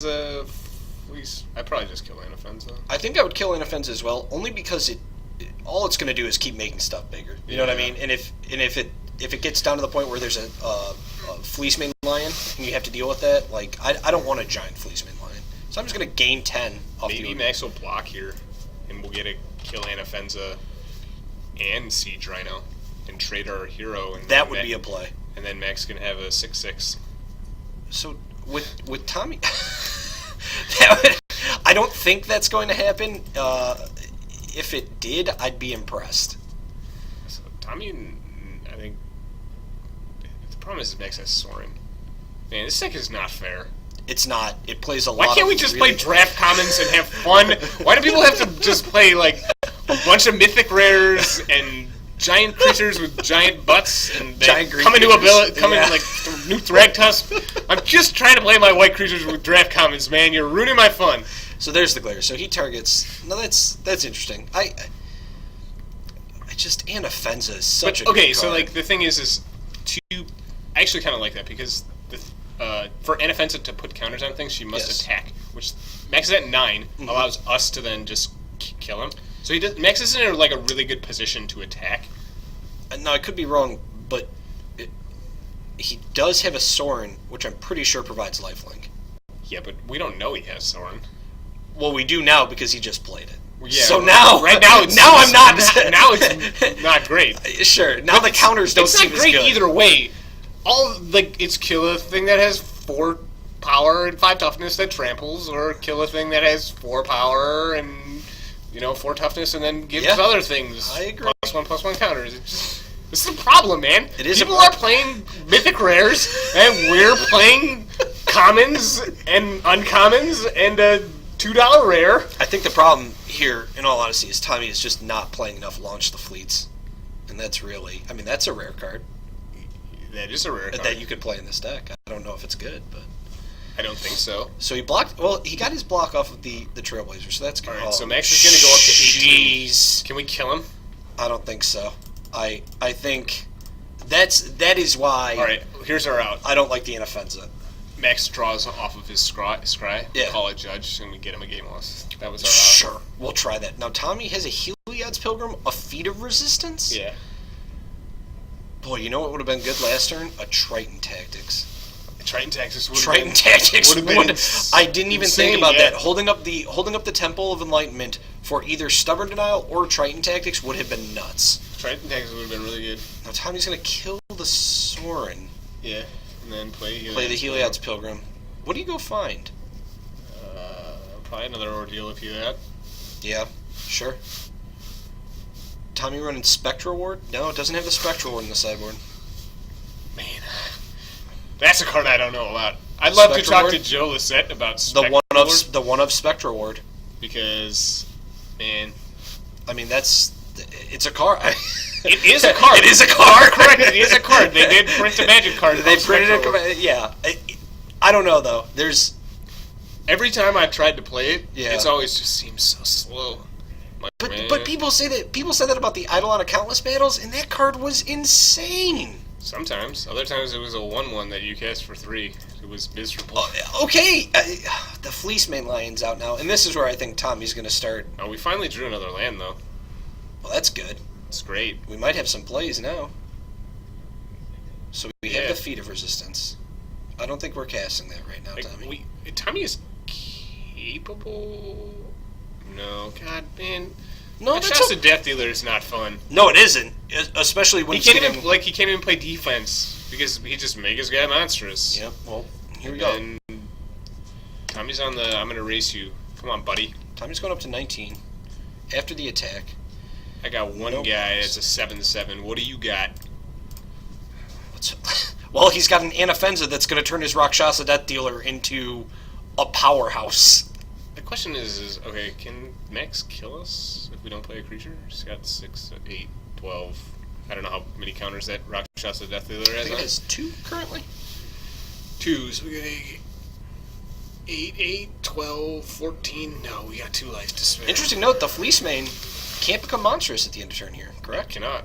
Fleece. I'd probably just kill Anafenza. I think I would kill Anafenza as well, only because all it's going to do is keep making stuff bigger. You know what I mean? And if it gets down to the point where there's a Fleeceman Lion and you have to deal with that, like I don't want a giant Fleeceman Lion, so I'm just going to gain 10 off Maybe Max will block here, and we'll get a kill Anafenza and Siege Rhino and trade our hero. And that would be a play. And then Max can have a 6/6. So with Tommy, I don't think that's going to happen. If it did, I'd be impressed. So Tommy, I think the problem is Max has Sorin. Man, this deck is not fair. It's not. It plays a lot. Why can't we just play draft commons and have fun? Why do people have to just play like a bunch of mythic rares and giant creatures with giant butts and giant come into like new Thragtusk? I'm just trying to play my white creatures with draft commons, man. You're ruining my fun. So there's the glare. So he targets. No, that's interesting. I just Anafenza is such a good card. So like the thing is I actually kind of like that because for Anafenza to put counters on things, she must attack, which Max is at 9, allows us to then just kill him. So Max is in like a really good position to attack. No, I could be wrong, but he does have a Sorin, which I'm pretty sure provides lifelink. Yeah, but we don't know he has Sorin. Well, we do now because he just played it. Yeah, so now, right now, I'm not. Now it's not great. Sure. Now the counters don't seem as good. It's not great either way. It's kill a thing that has 4 power and 5 toughness that tramples, or kill a thing that has 4 power and 4 toughness and then gives other things. I agree. +1/+1 counters. This is a problem, man. It is. People are playing mythic rares, and we're playing commons and uncommons and a $2 rare. I think the problem here, in all honesty, is Tommy is just not playing enough Launch the Fleets, and that's really, that's a rare card. That is a rare card that you could play in this deck. I don't know if it's good, but I don't think so. So he blocked. Well, he got his block off of the Trailblazer, so that's good. All right, so Max is going to go up to 18. Jeez. Can we kill him? I don't think so. I think that is why. All right, here's our out. I don't like the Anafenza. Max draws off of his scry. Yeah. Call it judge, and we get him a game loss. That was our out. Sure, we'll try that. Now Tommy has a Heliod's Pilgrim, a Feat of Resistance. Yeah. Boy, you know what would have been good last turn? A Triton Tactics. Triton Tactics would have been. I didn't even think about that. Holding up the Temple of Enlightenment for either Stubborn Denial or Triton Tactics would have been nuts. Triton Tactics would have been really good. Now Tommy's gonna kill the Sorin. Yeah, and then play the Heliod's Pilgrim. What do you go find? Probably another Ordeal if you that. Yeah, sure. Tommy running Spectral Ward? No, it doesn't have the Spectral Ward in the sideboard. Man, that's a card I don't know about. I'd love to talk to Joe Lisette about Spectral Ward. The one of Spectral Ward. Because, man, it's a card. It is a card. It is a card. Correct. It is a card. They did print a Magic card. They printed a yeah. I don't know though. There's every time I tried to play it, yeah. It's always just seems so slow. But people say that about the Eidolon of Countless Battles, and that card was insane. Sometimes, other times it was a 1/1 that you cast for 3. It was miserable. Okay, the Fleeceman Lion's out now, and this is where I think Tommy's going to start. Oh, we finally drew another land though. Well, that's good. It's great. We might have some plays now. So we have the Feat of Resistance. I don't think we're casting that right now, Tommy. Tommy is capable. No, God, man. No, that's a Death Dealer is not fun. No, it isn't. Especially when he can't even play defense because he just make his guy monstrous. Yep. Well, here we go. Tommy's on the. I'm gonna race you. Come on, buddy. Tommy's going up to 19 after the attack. I got one guy that's a 7/7. What do you got? Well, he's got an Anafenza that's going to turn his Rakshasa Death Dealer into a powerhouse. The question is okay, can Max kill us if we don't play a creature? He's got 6, 8, 12. I don't know how many counters that Rakshasa Death Dealer has. I think it has 2 currently. 2, so we got 8, 12, 14. No, we got 2 life to spare. Interesting note, the Fleeceman can't become monstrous at the end of turn here, correct? It cannot.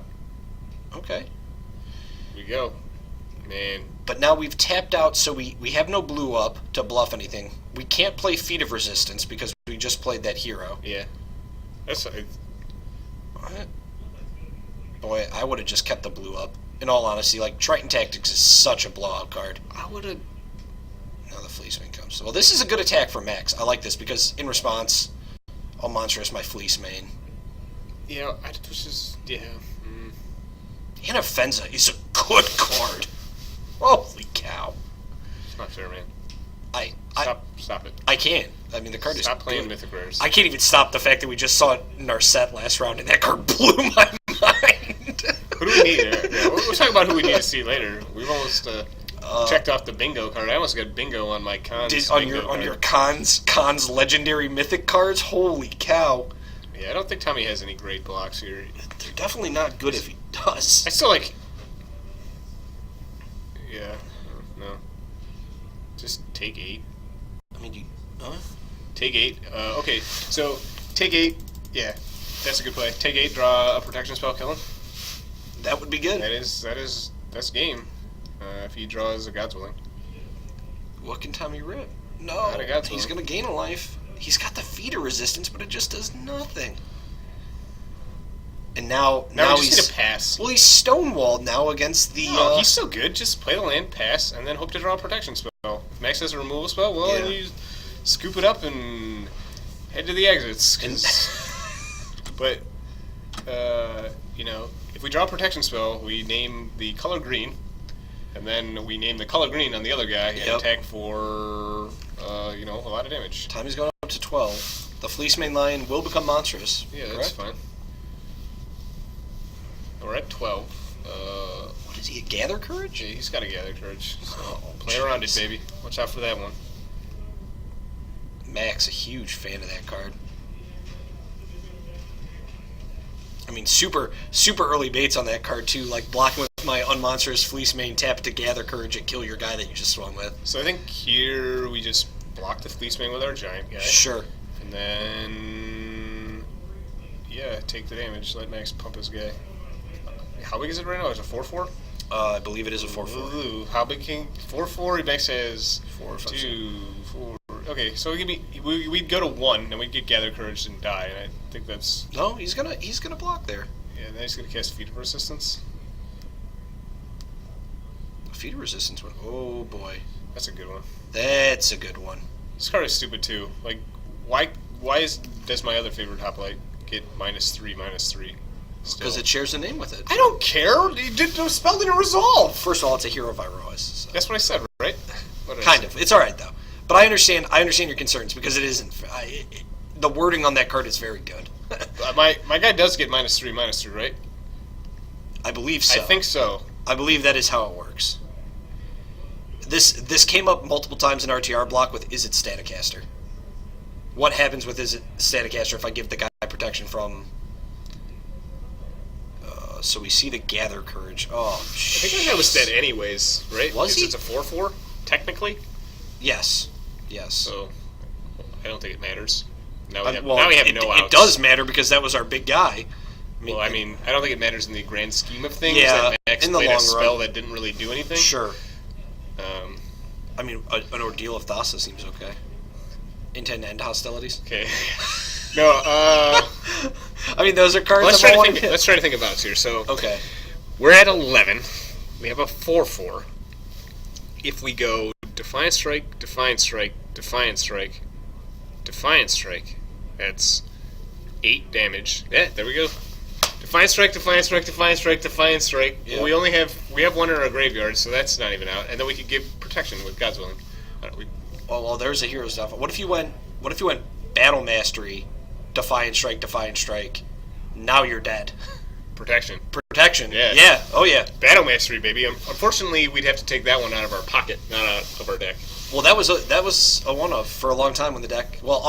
Okay. Here we go. Man. But now we've tapped out, so we have no blue up to bluff anything. We can't play Feat of Resistance because we just played that hero. Yeah. That's... What? Boy, I would have just kept the blue up. In all honesty, like, Triton Tactics is such a blowout card. I would have... Now the Fleeceman comes. Well, this is a good attack for Max. I like this because, in response, I'll Monstrous my Fleece main. Yeah, I just... Yeah. Anafenza is a good card. Holy cow. It's not fair, man. Stop it. I can't. I mean, the card Stop is... playing Mythic Rares. I can't even stop the fact that we just saw it in our set last round, and that card blew my mind. Who do we need? We'll talk about who we need to see later. We've almost checked off the bingo card. I almost got bingo on my Kahn's on your Kahn's legendary mythic cards. Holy cow! Yeah, I don't think Tommy has any great blocks here. They're definitely not good if he does. I still like. Yeah, no. Just take 8. I mean, Take 8. Okay, so take 8. Yeah, that's a good play. Take 8. Draw a protection spell. Kill him. That would be good. That's game. If he draws a God's Willing. What can Tommy rip? No, he's going to gain a life. He's got the Feeder Resistance, but it just does nothing. And now we just need to pass. Well, he's stonewalled now against the... No, he's still good. Just play the land, pass, and then hope to draw a protection spell. If Max has a removal spell, well, then you scoop it up and head to the exits. But, if we draw a protection spell, we name the color green, and then we name the color green on the other guy and attack for, a lot of damage. Tommy's going up to 12. The Fleece main line will become monstrous. Yeah, that's fine. We're at 12. What is he, a Gather Courage? Yeah, he's got a Gather Courage. So play around it, baby. Watch out for that one. Max, a huge fan of that card. I mean, super early baits on that card, too. Like, blocking with my Unmonstrous Fleece main, tap it to Gather Courage and kill your guy that you just swung with. So I think here we just block the Fleece main with our Giant guy. Sure. And then, take the damage. Let Max pump his guy. How big is it right now? Is it 4/4? I believe it is a 4/4. Ooh, how big can 4/4? Max has 4, 5, 2, 4. Okay, so we'd go to 1 and we'd get Gather Courage and die. And I think that's no. He's gonna block there. Yeah, then he's gonna cast Feat of Resistance. Feat of Resistance one. Oh boy, that's a good one. That's a good one. This card is stupid too. Like, why does my other favorite hoplite get -3/-3? Because it shares a name with it. I don't care. The spell didn't resolve. First of all, it's a hero Virois. So. That's what I said, right? Kind of. It's all right though. But I understand your concerns because it isn't. The wording on that card is very good. my guy does get -3/-3, right? I believe so. I think so. I believe that is how it works. This came up multiple times in RTR block with Is It Staticaster? What happens with Is It Staticaster if I give the guy protection from... so we see the Gather Courage. Oh, I think that guy was dead anyways, right? Was he? It's a 4/4, technically. Yes. So, I don't think it matters. Now we have no outs. It does matter because that was our big guy. I don't think it matters in the grand scheme of things. Yeah, that Max in the played long a spell run. that didn't really do anything. Sure. An Ordeal of Thassa seems okay. Intend to end hostilities. Okay. No, I mean, those are cards let's try to think about it here. So, okay. We're at 11. We have a 4/4. If we go Defiant Strike, Defiant Strike, Defiant Strike, Defiant Strike, that's 8 damage. Yeah, there we go. Defiant Strike, Defiant Strike, Defiant Strike, Defiant Strike. Yep. We have one in our graveyard, so that's not even out. And then we could give protection with God's Willing. Well, there's a hero stuff. What if you went Battle Mastery, Defiant Strike, Defiant Strike? Now you're dead. Protection. Yeah. Oh yeah. Battle Mastery, baby. Unfortunately, we'd have to take that one out of our pocket, not out of our deck. Well, that was a one-of for a long time when the deck... Well,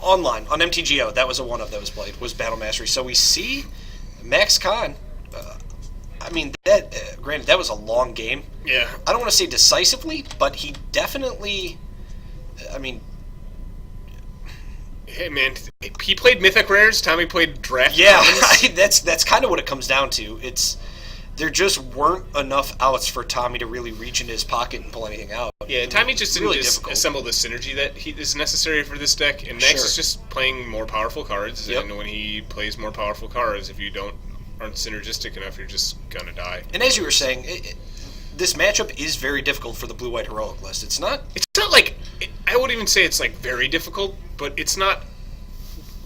online, on MTGO, that was a one-of that was played, was Battle Mastery. So we see Max Kahn... granted, that was a long game. Yeah. I don't want to say decisively, but he definitely... Hey, man, he played Mythic Rares, Tommy played Draft. Yeah, that's kind of what it comes down to. There just weren't enough outs for Tommy to really reach into his pocket and pull anything out. Yeah, Tommy just didn't really just difficult. assemble the synergy that is necessary for this deck, and Max is just playing more powerful cards, and when he plays more powerful cards, if you aren't synergistic enough, you're just gonna die. And as you were saying, this matchup is very difficult for the blue-white heroic list. It's not like I wouldn't even say it's like very difficult, but it's not.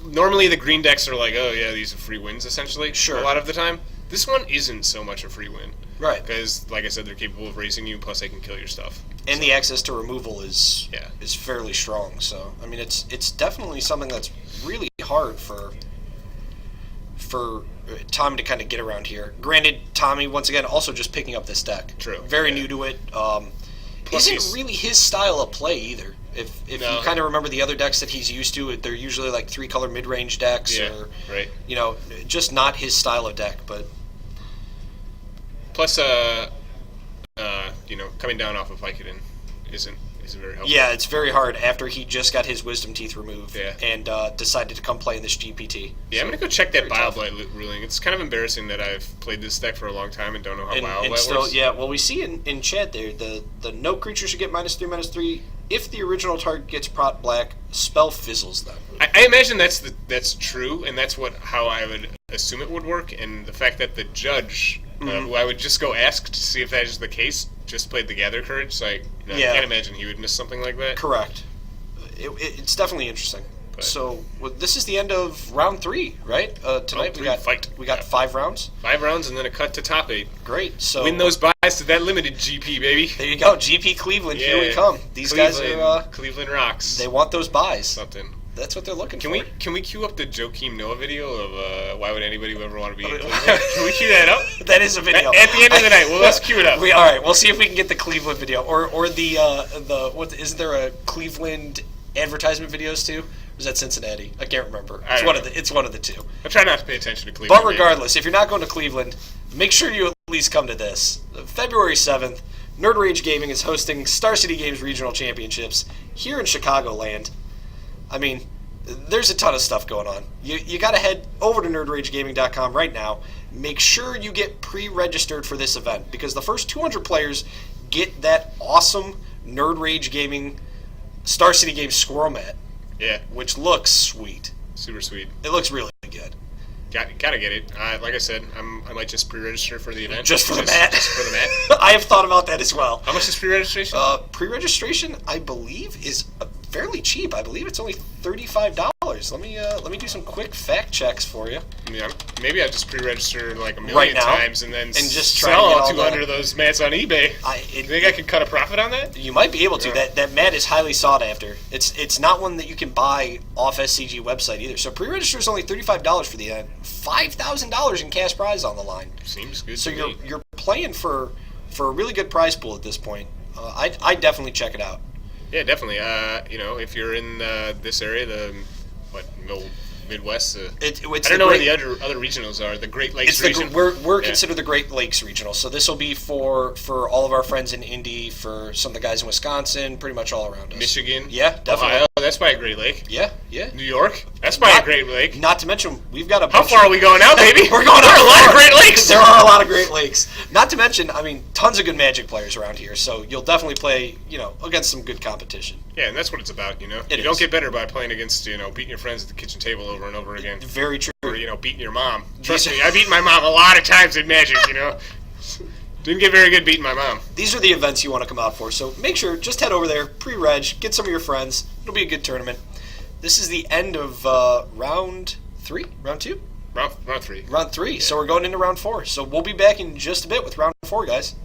Normally the green decks are like, oh yeah, these are free wins essentially. Sure. A lot of the time, this one isn't so much a free win. Right. Because, like I said, they're capable of racing you. Plus, they can kill your stuff. And the access to removal is fairly strong. So I mean, it's definitely something that's really hard for Tommy to kind of get around here. Granted, Tommy once again also just picking up this deck. True. Very new to it. Isn't really his style of play either. If you kind of remember the other decks that he's used to, they're usually like 3-color mid-range decks, or just not his style of deck. But plus, coming down off of Vicodin isn't very helpful. Yeah, it's very hard after he just got his wisdom teeth removed and decided to come play in this GPT. Yeah, I'm gonna go check that Bile-Blight ruling. It's kind of embarrassing that I've played this deck for a long time and don't know how Bile-Blight works. Yeah, well, we see in chat there the no creature should get -3/-3. If the original target gets prot black, spell fizzles them. I imagine that's true, and that's how I would assume it would work. And the fact that the judge, who I would just go ask to see if that is the case, just played the Gather Courage, so I can't imagine he would miss something like that. Correct. It's definitely interesting. But so this is the end of round 3, right? Tonight we got 5 rounds. 5 rounds and then a cut to top 8. Great. So win those buys to that limited GP, baby. There you go, GP Cleveland. Here we come. These guys are Cleveland rocks. They want those buys. Something. That's what they're looking for. Can we cue up the Joakim Noah video of why would anybody ever want to be in Cleveland? Can we cue that up? That is a video. At the end of the night, let's cue it up. All right, we'll see if we can get the Cleveland video or isn't there a Cleveland advertisement videos too? Or is that Cincinnati? I can't remember. It's one of the two. I try not to pay attention to Cleveland. But regardless, if you're not going to Cleveland, make sure you at least come to this. February 7th, Nerd Rage Gaming is hosting Star City Games Regional Championships here in Chicagoland. I mean, there's a ton of stuff going on. You got to head over to nerdragegaming.com right now. Make sure you get pre-registered for this event because the first 200 players get that awesome Nerd Rage Gaming Star City Games squirrel mat. Yeah. Which looks sweet. Super sweet. It looks really good. Gotta get it. Like I said, I might just pre-register for the event. Just for the mat? Just for the mat. I have thought about that as well. How much is pre-registration? Pre-registration, I believe, is fairly cheap. I believe it's only $35. Let me do some quick fact checks for you. Yeah, maybe I just pre-register like a million times and then just sell all 200 of those mats on eBay. You think I could cut a profit on that? You might be able to. That mat is highly sought after. It's not one that you can buy off SCG website either. So pre-register is only $35 for the event. $5,000 in cash prize on the line. Seems good. So you're playing for a really good prize pool at this point. I definitely check it out. Yeah, definitely. If you're in this area, the Midwest. I don't know where the other regionals are. The Great Lakes region. We're considered the Great Lakes regional. So this will be for all of our friends in Indy, for some of the guys in Wisconsin, pretty much all around us. Michigan. Yeah, definitely. Ohio, that's by a Great Lake. Yeah. New York, that's by a Great Lake. Not to mention, we've got a How far are we going now, baby? We're going There are a lot of Great Lakes. There are a lot of Great Lakes. Not to mention, tons of good Magic players around here. So you'll definitely play, against some good competition. Yeah, and that's what it's about, You don't get better by playing against, beating your friends at the kitchen table over and over again. Very true. Or, beating your mom. Trust me, I beat my mom a lot of times in Magic, Didn't get very good beating my mom. These are the events you want to come out for, so make sure, just head over there, pre-reg, get some of your friends. It'll be a good tournament. This is the end of round 3? Round 2? Round 3. Round 3, yeah. So we're going into round 4. So we'll be back in just a bit with round 4, guys.